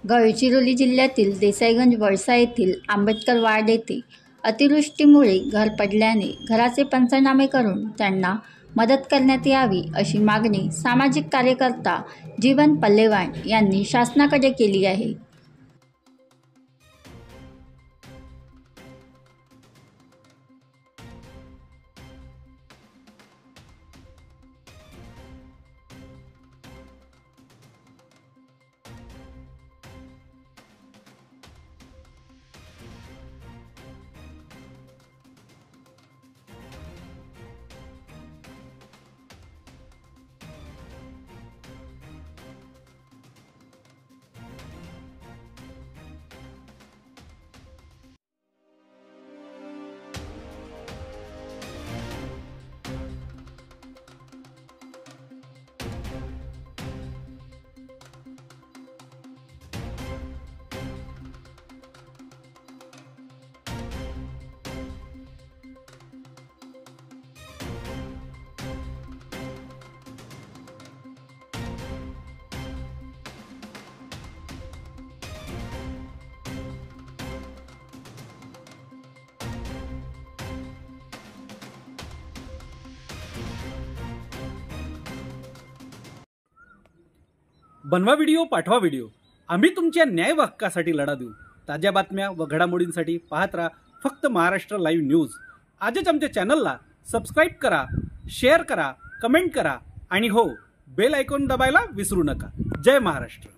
गडचिरोली जिल्ह्यातील देसाईगंज वळसा येथील आंबेडकर वार्ड येथे अतिवृष्टीमुळे घर पडल्याने घराचे पंचनामे करून त्यांना मदत करण्यात यावी अशी मागणी सामाजिक कार्यकर्ता जीवन पल्लेवाण यांनी शासनाकडे केली आहे। बनवा व्हिडिओ, पाठवा व्हिडिओ। आम्ही तुमच्या न्याय हक्कासाठी लढा देऊ। ताज्या बातम्या व घडामोडींसाठी पाहत राहा फक्त महाराष्ट्र लाईव्ह न्यूज। आजच आमच्या चॅनलला सबस्क्राईब करा, शेअर करा, कमेंट करा आणि हो, बेल आयकॉन दबायला विसरू नका। जय महाराष्ट्र।